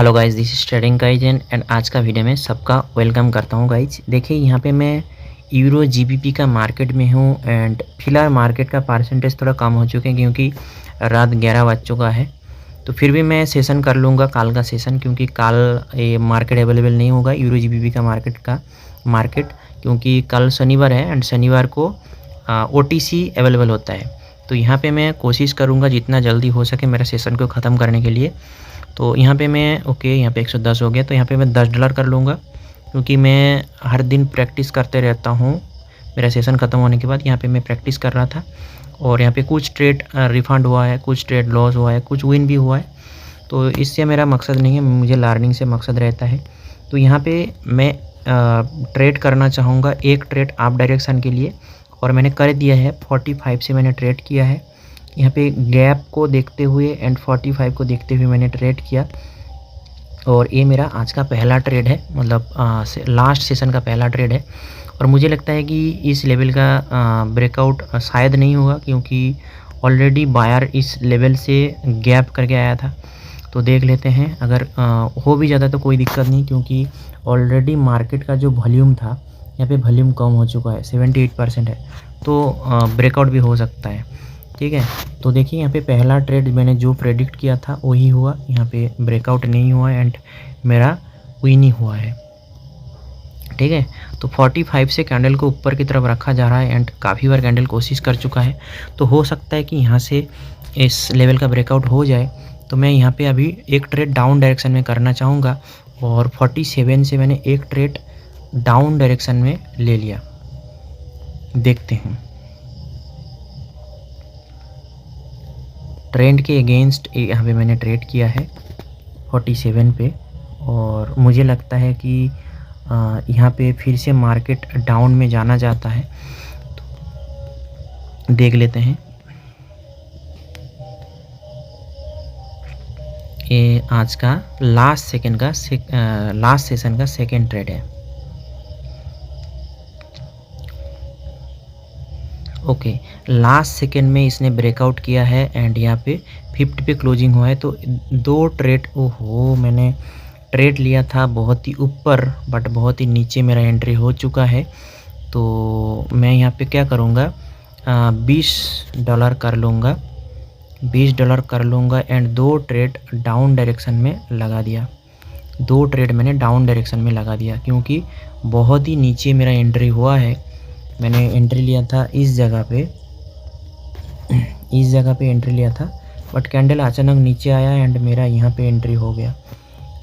Hello guys, this is trading guys and आज का video में सबका वेलकम करता हूँ गाइज। देखिए यहाँ पे मैं यूरो जीबीपी का मार्केट में हूँ एंड फिलहाल मार्केट का परसेंटेज थोड़ा कम हो चुके हैं क्योंकि रात 11 बज चुका है। तो फिर भी मैं सेशन कर लूँगा काल का सेशन, क्योंकि काल ये मार्केट अवेलेबल नहीं होगा यूरो जीबीपी का मार्केट क्योंकि कल शनिवार है एंड शनिवार को ओटीसी अवेलेबल होता है। तो यहाँ पे मैं कोशिश करूँगा जितना जल्दी हो सके मेरा सेशन को ख़त्म करने के लिए। तो यहाँ पे मैं यहाँ पे 110 हो गया, तो यहाँ पे मैं $10 कर लूँगा क्योंकि मैं हर दिन प्रैक्टिस करते रहता हूँ। मेरा सेशन ख़त्म होने के बाद यहाँ पे मैं प्रैक्टिस कर रहा था और यहाँ पे कुछ ट्रेड रिफ़ंड हुआ है, कुछ ट्रेड लॉस हुआ है, कुछ विन भी हुआ है। तो इससे मेरा मकसद नहीं है, मुझे लर्निंग से मकसद रहता है। तो यहाँ पे मैं ट्रेड करना चाहूँगा एक ट्रेड अप डायरेक्शन के लिए, और मैंने कर दिया है। 45 से मैंने ट्रेड किया है। यहाँ पे गैप को देखते हुए एंड 45 को देखते हुए मैंने ट्रेड किया, और ये मेरा आज का पहला ट्रेड है, मतलब लास्ट सेशन का पहला ट्रेड है। और मुझे लगता है कि इस लेवल का ब्रेकआउट शायद नहीं होगा क्योंकि ऑलरेडी बायर इस लेवल से गैप करके आया था। तो देख लेते हैं, अगर हो भी जाता तो कोई दिक्कत नहीं, क्योंकि ऑलरेडी मार्केट का जो वॉल्यूम था यहाँ पे वॉल्यूम कम हो चुका है, 78% है। तो ब्रेकआउट भी हो सकता है, ठीक है। तो देखिए यहाँ पे पहला ट्रेड मैंने जो प्रेडिक्ट किया था वही हुआ, यहाँ पे ब्रेकआउट नहीं हुआ एंड मेरा विन ही हुआ है, ठीक है। तो 45 से कैंडल को ऊपर की तरफ रखा जा रहा है एंड काफ़ी बार कैंडल कोशिश कर चुका है। तो हो सकता है कि यहाँ से इस लेवल का ब्रेकआउट हो जाए। तो मैं यहाँ पे अभी एक ट्रेड डाउन डायरेक्शन में करना चाहूँगा, और 47 से मैंने एक ट्रेड डाउन डायरेक्शन में ले लिया। देखते हैं ट्रेंड के अगेंस्ट यहाँ पे मैंने ट्रेड किया है 47 पे, और मुझे लगता है कि यहाँ पे फिर से मार्केट डाउन में जाना चाहता है। तो देख लेते हैं। ये आज का लास्ट सेशन का सेकेंड ट्रेड है। ओके, लास्ट सेकेंड में इसने ब्रेकआउट किया है एंड यहाँ पे 50 पे क्लोजिंग हुआ है। तो दो ट्रेड, ओहो, मैंने ट्रेड लिया था बहुत ही ऊपर बट बहुत ही नीचे मेरा एंट्री हो चुका है। तो मैं यहाँ पे क्या करूँगा, $20 कर लूँगा, $20 कर लूँगा एंड दो ट्रेड डाउन डायरेक्शन में लगा दिया। दो ट्रेड मैंने डाउन डायरेक्शन में लगा दिया क्योंकि बहुत ही नीचे मेरा एंट्री हुआ है। मैंने एंट्री लिया था इस जगह पे एंट्री लिया था, बट कैंडल अचानक नीचे आया एंड मेरा यहाँ पे एंट्री हो गया।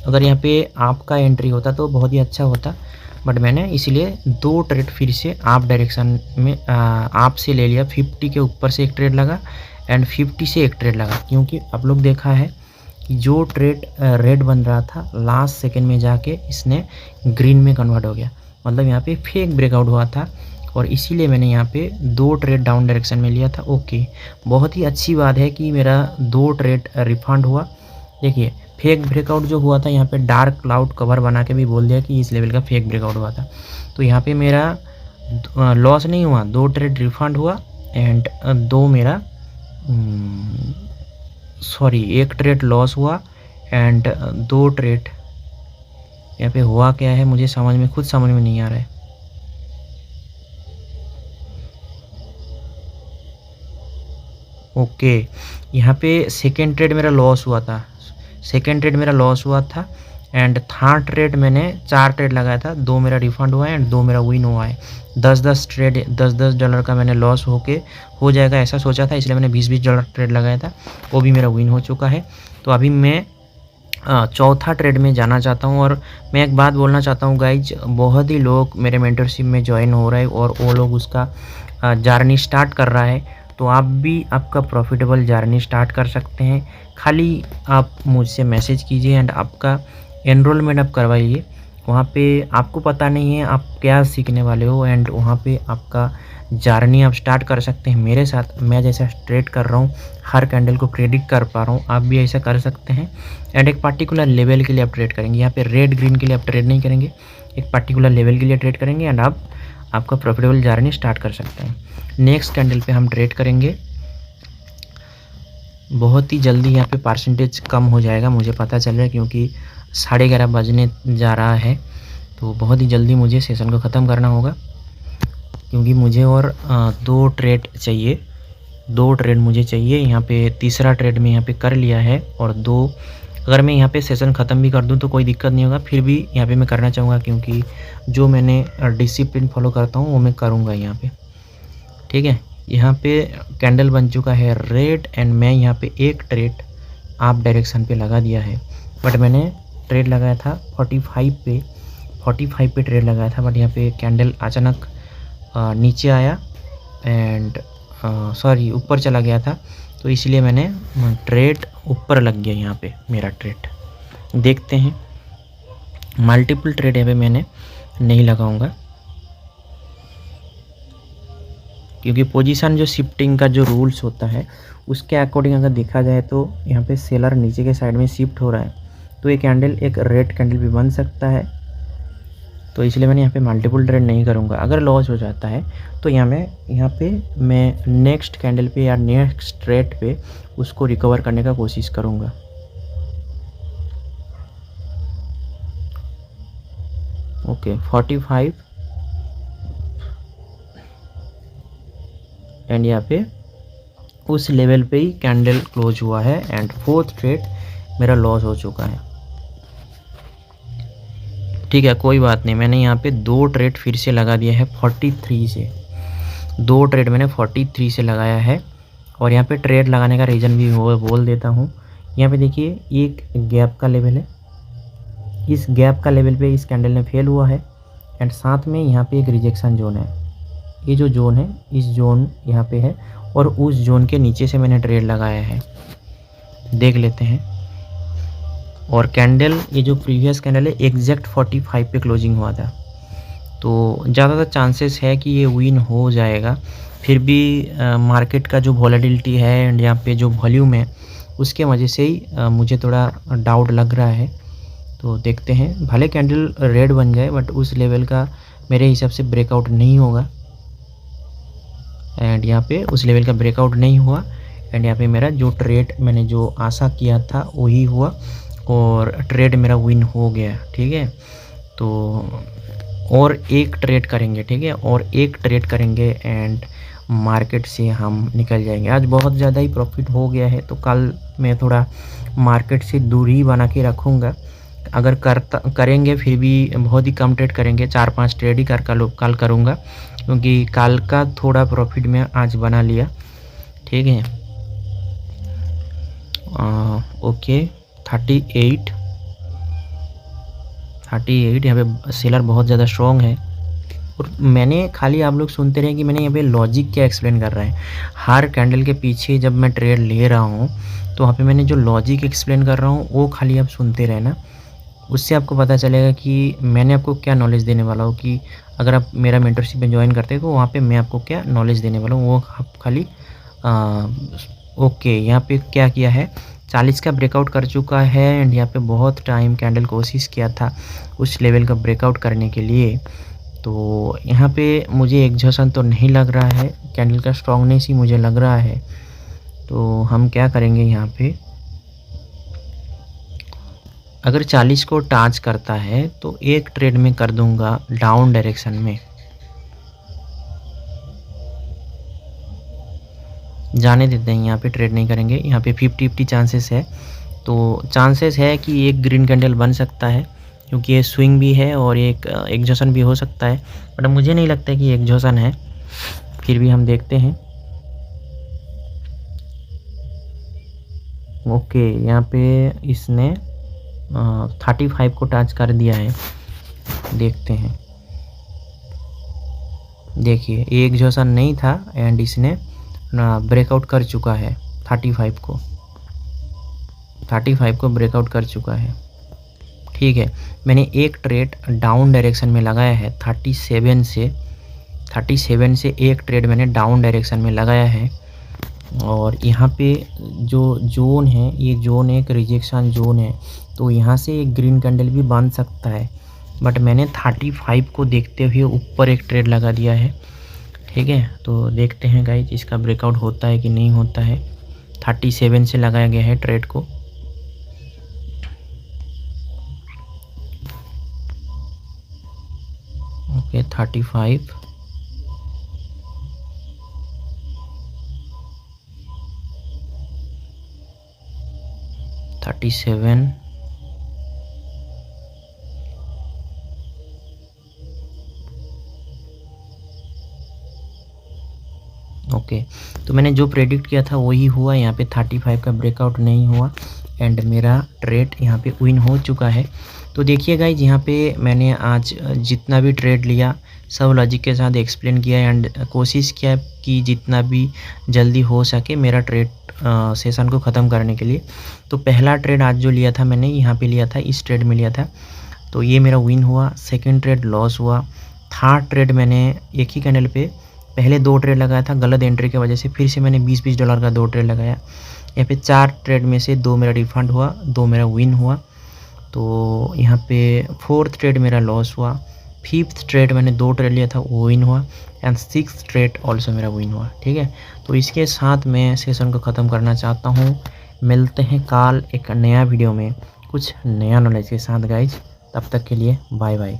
अगर यहाँ पे आपका एंट्री होता तो बहुत ही अच्छा होता, बट मैंने इसलिए दो ट्रेड फिर से आप डायरेक्शन में आप से ले लिया। 50 के ऊपर से एक ट्रेड लगा एंड 50 से एक ट्रेड लगा, क्योंकि आप लोग देखा है कि जो ट्रेड रेड बन रहा था लास्ट सेकेंड में जाके इसने ग्रीन में कन्वर्ट हो गया, मतलब यहाँ पे फेक ब्रेकआउट हुआ था, और इसीलिए मैंने यहाँ पे दो ट्रेड डाउन डायरेक्शन में लिया था। ओके, बहुत ही अच्छी बात है कि मेरा दो ट्रेड रिफंड हुआ। देखिए फेक ब्रेकआउट जो हुआ था यहाँ पे डार्क क्लाउड कवर बना के भी बोल दिया कि इस लेवल का फेक ब्रेकआउट हुआ था। तो यहाँ पे मेरा लॉस नहीं हुआ, दो ट्रेड रिफंड हुआ एंड एक ट्रेड लॉस हुआ एंड दो ट्रेड यहाँ पे हुआ क्या है मुझे खुद समझ में नहीं आ रहा है। ओके, यहाँ पे सेकेंड ट्रेड मेरा लॉस हुआ था एंड थर्ड ट्रेड मैंने 4 ट्रेड लगाया था, 2 मेरा रिफंड हुआ है एंड 2 मेरा विन हुआ है। 10 डॉलर का मैंने लॉस हो जाएगा ऐसा सोचा था, इसलिए मैंने $20 ट्रेड लगाया था, वो भी मेरा विन हो चुका है। तो अभी मैं चौथा ट्रेड में जाना चाहता हूँ। और मैं एक बात बोलना चाहता हूँ गाइज, बहुत ही लोग मेरे मेंटरशिप में ज्वाइन हो रहे हैं और वो लोग उसका जर्नी स्टार्ट कर रहा है। तो आप भी आपका प्रॉफिटेबल जर्नी स्टार्ट कर सकते हैं। खाली आप मुझसे मैसेज कीजिए एंड आपका एनरोलमेंट आप करवाइए। वहाँ पे आपको पता नहीं है आप क्या सीखने वाले हो एंड वहाँ पे आपका जर्नी आप स्टार्ट कर सकते हैं मेरे साथ। मैं जैसा ट्रेड कर रहा हूँ, हर कैंडल को प्रेडिक्ट कर पा रहा हूँ, आप भी ऐसा कर सकते हैं। एंड एक पर्टिकुलर लेवल के लिए आप ट्रेड करेंगे, यहाँ पे रेड ग्रीन के लिए आप ट्रेड नहीं करेंगे, एक पर्टिकुलर लेवल के लिए ट्रेड करेंगे एंड आपका प्रॉफिटेबल जर्नी स्टार्ट कर सकते हैं। नेक्स्ट कैंडल पे हम ट्रेड करेंगे। बहुत ही जल्दी यहाँ पे परसेंटेज कम हो जाएगा, मुझे पता चल रहा है, क्योंकि 11:30 बजने जा रहा है, तो बहुत ही जल्दी मुझे सेशन को ख़त्म करना होगा, क्योंकि मुझे और 2 ट्रेड चाहिए, 2 ट्रेड मुझे चाहिए। यहाँ पे तीसरा ट्रेड मैं यहाँ पे कर लिया है, और 2 अगर मैं यहाँ पे सेशन ख़त्म भी कर दूँ तो कोई दिक्कत नहीं होगा, फिर भी यहाँ पे मैं करना चाहूँगा, क्योंकि जो मैंने डिसिप्लिन फॉलो करता हूँ वो मैं करूँगा यहाँ पे। ठीक है, यहाँ पे कैंडल बन चुका है रेड, एंड मैं यहाँ पे एक ट्रेड आप डायरेक्शन पे लगा दिया है, बट मैंने ट्रेड लगाया था 45 पे ट्रेड लगाया था, बट यहाँ पे कैंडल अचानक नीचे आया एंड सॉरी ऊपर चला गया था, तो इसलिए मैंने ट्रेड ऊपर लग गया। यहाँ पे मेरा ट्रेड देखते हैं, मल्टीपल ट्रेड यहाँ पे मैंने नहीं लगाऊंगा, क्योंकि पोजीशन जो शिफ्टिंग का जो रूल्स होता है उसके अकॉर्डिंग अगर देखा जाए तो यहाँ पे सेलर नीचे के साइड में शिफ्ट हो रहा है, तो ये कैंडल एक रेड कैंडल भी बन सकता है, तो इसलिए मैंने यहाँ पे मल्टीपल ट्रेड नहीं करूँगा। अगर लॉस हो जाता है तो यहाँ पे मैं नेक्स्ट कैंडल पे या नेक्स्ट ट्रेड पे उसको रिकवर करने का कोशिश करूँगा। ओके 45 एंड यहाँ पे उस लेवल पे ही कैंडल क्लोज हुआ है, एंड 4th ट्रेड मेरा लॉस हो चुका है। ठीक है, कोई बात नहीं, मैंने यहाँ पे 2 ट्रेड फिर से लगा दिया है 43 से, 2 ट्रेड मैंने 43 से लगाया है। और यहाँ पे ट्रेड लगाने का रीज़न भी बोल देता हूँ। यहाँ पे देखिए एक गैप का लेवल है, इस गैप का लेवल पे इस कैंडल ने फेल हुआ है, एंड साथ में यहाँ पे एक रिजेक्शन जोन है, ये जो जोन है इस जोन यहाँ पे है, और उस जोन के नीचे से मैंने ट्रेड लगाया है, देख लेते हैं। और कैंडल ये जो प्रीवियस कैंडल है एग्जैक्ट 45 पे क्लोजिंग हुआ था, तो ज़्यादातर चांसेस है कि ये विन हो जाएगा। फिर भी मार्केट का जो वॉलेटिलिटी है एंड यहाँ पे जो वॉल्यूम है उसके वजह से ही मुझे थोड़ा डाउट लग रहा है, तो देखते हैं। भले कैंडल रेड बन जाए बट उस लेवल का मेरे हिसाब से ब्रेकआउट नहीं होगा, एंड यहाँ पे उस लेवल का ब्रेकआउट नहीं हुआ, एंड यहाँ पे मेरा जो ट्रेड मैंने जो आशा किया था वही हुआ, और ट्रेड मेरा विन हो गया। ठीक है, तो और एक ट्रेड करेंगे, ठीक है, और एक ट्रेड करेंगे एंड मार्केट से हम निकल जाएंगे। आज बहुत ज़्यादा ही प्रॉफिट हो गया है, तो कल मैं थोड़ा मार्केट से दूरी बना के रखूँगा। अगर करेंगे फिर भी बहुत ही कम ट्रेड करेंगे, 4-5 ट्रेड ही कल करूँगा, क्योंकि कल का थोड़ा प्रॉफिट मैं आज बना लिया। ठीक है, ओके 38 यहाँ पे सेलर बहुत ज़्यादा स्ट्रॉन्ग है, और मैंने खाली आप लोग सुनते रहे कि मैंने यहाँ पे लॉजिक क्या एक्सप्लेन कर रहा है। हर कैंडल के पीछे जब मैं ट्रेड ले रहा हूँ तो वहाँ पे मैंने जो लॉजिक एक्सप्लेन कर रहा हूँ वो खाली आप सुनते रहना, उससे आपको पता चलेगा कि मैंने आपको क्या नॉलेज देने वाला हूँ, कि अगर आप मेरा मेंटरशिप में ज्वाइन करते हैं तो वहाँ पे मैं आपको क्या नॉलेज देने वाला हूँ वो आप खाली ओके। यहाँ पे क्या किया है, 40 का ब्रेकआउट कर चुका है, एंड यहाँ पे बहुत टाइम कैंडल कोशिश किया था उस लेवल का ब्रेकआउट करने के लिए, तो यहाँ पे मुझे एग्जॉशन तो नहीं लग रहा है, कैंडल का स्ट्रॉन्गनेस ही मुझे लग रहा है। तो हम क्या करेंगे, यहाँ पे अगर 40 को टच करता है तो एक ट्रेड में कर दूंगा डाउन डायरेक्शन में, जाने देते हैं, यहाँ पे ट्रेड नहीं करेंगे। यहाँ पे 50-50 चांसेस है, तो चांसेस है कि एक ग्रीन कैंडल बन सकता है, क्योंकि ये स्विंग भी है और एक एग्जॉशन भी हो सकता है, बट मुझे नहीं लगता कि एग्जॉशन है, फिर भी हम देखते हैं। ओके, यहाँ पे इसने 35 को टच कर दिया है, देखते हैं। देखिए ये एग्जॉशन नहीं था एंड इसने ब्रेकआउट कर चुका है 35 को ब्रेकआउट कर चुका है। ठीक है, मैंने एक ट्रेड डाउन डायरेक्शन में लगाया है 37 से एक ट्रेड मैंने डाउन डायरेक्शन में लगाया है, और यहाँ पे जो जोन है ये जोन एक रिजेक्शन जोन है, तो यहाँ से एक ग्रीन कैंडल भी बन सकता है, बट मैंने 35 को देखते हुए ऊपर एक ट्रेड लगा दिया है। ठीक है, तो देखते हैं गाइस इसका ब्रेकआउट होता है कि नहीं होता है। 37 से लगाया गया है ट्रेड को, ओके 35 37 ओके। तो मैंने जो प्रेडिक्ट किया था वही हुआ, यहाँ पे 35 का ब्रेकआउट नहीं हुआ एंड मेरा ट्रेड यहाँ पे विन हो चुका है। तो देखिए गाइज, यहाँ पे मैंने आज जितना भी ट्रेड लिया सब लॉजिक के साथ एक्सप्लेन किया एंड कोशिश किया कि जितना भी जल्दी हो सके मेरा ट्रेड सेशन को ख़त्म करने के लिए। तो पहला ट्रेड आज जो लिया था मैंने यहाँ पे लिया था, इस ट्रेड में लिया था, तो ये मेरा विन हुआ। सेकंड ट्रेड लॉस हुआ। थर्ड ट्रेड मैंने एक ही कैंडल पे पहले 2 ट्रेड लगाया था, गलत एंट्री की वजह से फिर से मैंने $20 का 2 ट्रेड लगाया। यहाँ पे 4 ट्रेड में से 2 मेरा रिफंड हुआ, 2 मेरा विन हुआ। तो यहाँ पे 4th ट्रेड मेरा लॉस हुआ। 5th ट्रेड मैंने 2 ट्रेड लिया था, वो विन हुआ एंड 6th ट्रेड ऑल्सो मेरा विन हुआ। ठीक है, तो इसके साथ मैं सेशन को ख़त्म करना चाहता हूँ। मिलते हैं कल एक नया वीडियो में कुछ नया नॉलेज के साथ गाइज। तब तक के लिए बाय बाय।